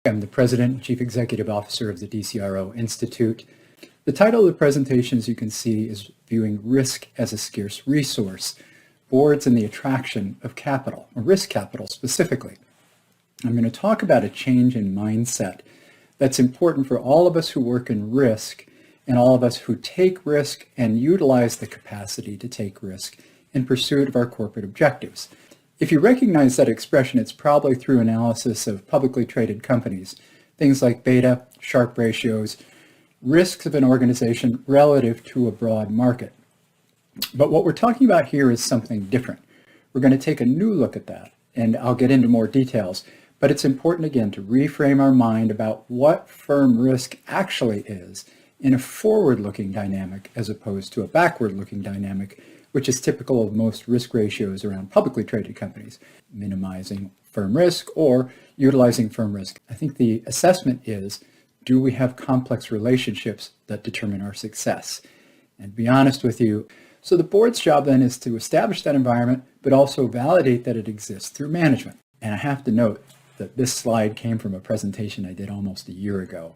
I'm the President and Chief Executive Officer of the DCRO Institute. The title of the presentation, as you can see, is Viewing Risk as a Scarce Resource, Boards and the Attraction of Capital, or risk capital specifically. I'm going to talk about a change in mindset that's important for all of us who work in risk and all of us who take risk and utilize the capacity to take risk in pursuit of our corporate objectives. If you recognize that expression, it's probably through analysis of publicly traded companies, things like beta, Sharpe ratios, risks of an organization relative to a broad market. But what we're talking about here is something different. We're going to take a new look at that, and I'll get into more details. But it's important, again, to reframe our mind about what firm risk actually is in a forward-looking dynamic as opposed to a backward-looking dynamic, which is typical of most risk ratios around publicly traded companies, minimizing firm risk or utilizing firm risk. I think the assessment is, do we have complex relationships that determine our success? And to be honest with you, so the board's job then is to establish that environment, but also validate that it exists through management. And I have to note that this slide came from a presentation I did almost a year ago,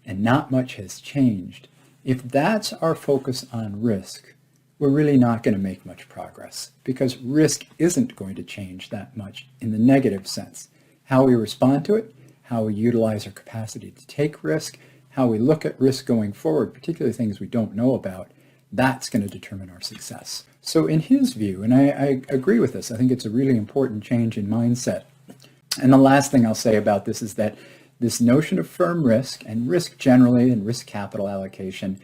and not much has changed. If that's our focus on risk, we're really not going to make much progress because risk isn't going to change that much in the negative sense. How we respond to it, how we utilize our capacity to take risk, how we look at risk going forward, particularly things we don't know about, that's going to determine our success. So in his view, and I agree with this, I think it's a really important change in mindset. And the last thing I'll say about this is that this notion of firm risk and risk generally and risk capital allocation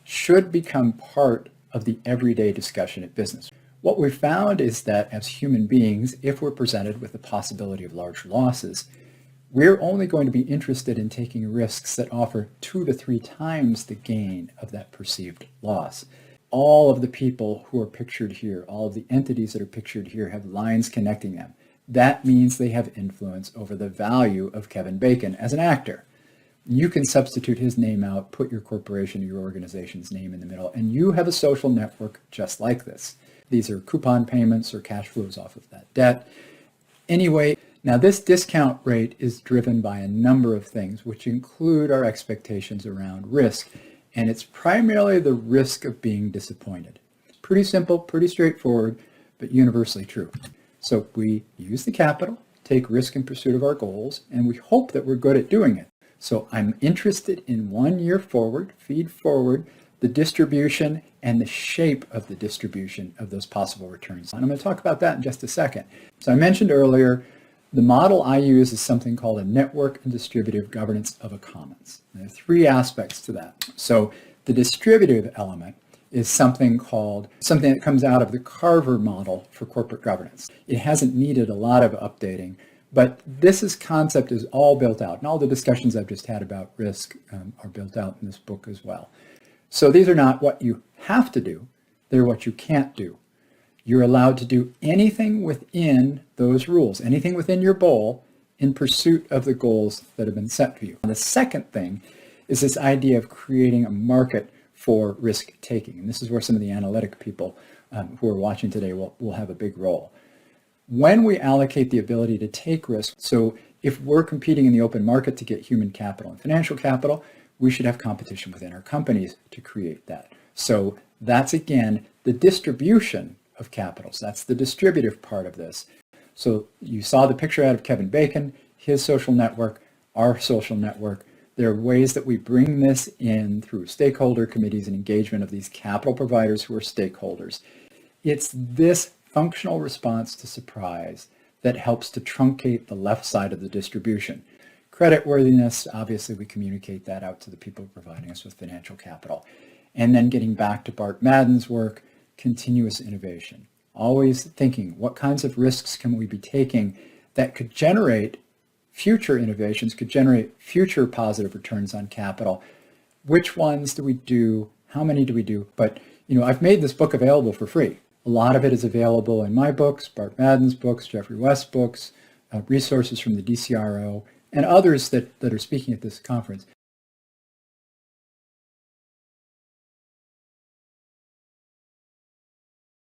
should become part of the everyday discussion at business. What we've found is that as human beings, if we're presented with the possibility of large losses, we're only going to be interested in taking risks that offer 2 to 3 times the gain of that perceived loss. All of the people who are pictured here, all of the entities that are pictured here have lines connecting them. That means they have influence over the value of Kevin Bacon as an actor. You can substitute his name out, put your corporation or your organization's name in the middle, and you have a social network just like this. These are coupon payments or cash flows off of that debt. Anyway, now this discount rate is driven by a number of things, which include our expectations around risk, and it's primarily the risk of being disappointed. It's pretty simple, pretty straightforward, but universally true. So we use the capital, take risk in pursuit of our goals, and we hope that we're good at doing it. So I'm interested in 1 year forward, feed forward, the distribution and the shape of the distribution of those possible returns. And I'm going to talk about that in just a second. So I mentioned earlier, the model I use is something called a network and distributive governance of a commons. And there are 3 aspects to that. So the distributive element is something that comes out of the Carver model for corporate governance. It hasn't needed a lot of updating, but this concept is all built out, and all the discussions I've just had about risk are built out in this book as well. So these are not what you have to do, they're what you can't do. You're allowed to do anything within those rules, anything within your bowl in pursuit of the goals that have been set for you. And the second thing is this idea of creating a market for risk taking. And this is where some of the analytic people who are watching today will have a big role. When we allocate the ability to take risk, so if we're competing in the open market to get human capital and financial capital, we should have competition within our companies to create that. So that's, again, the distribution of capitals. That's the distributive part of this. So you saw the picture out of Kevin Bacon, his social network, our social network. There are ways that we bring this in through stakeholder committees and engagement of these capital providers who are stakeholders. It's this functional response to surprise that helps to truncate the left side of the distribution. Creditworthiness, obviously we communicate that out to the people providing us with financial capital. And then getting back to Bart Madden's work, continuous innovation. Always thinking, what kinds of risks can we be taking that could generate future innovations, could generate future positive returns on capital? Which ones do we do? How many do we do? But, I've made this book available for free. A lot of it is available in my books, Bart Madden's books, Jeffrey West's books, resources from the DCRO, and others that are speaking at this conference.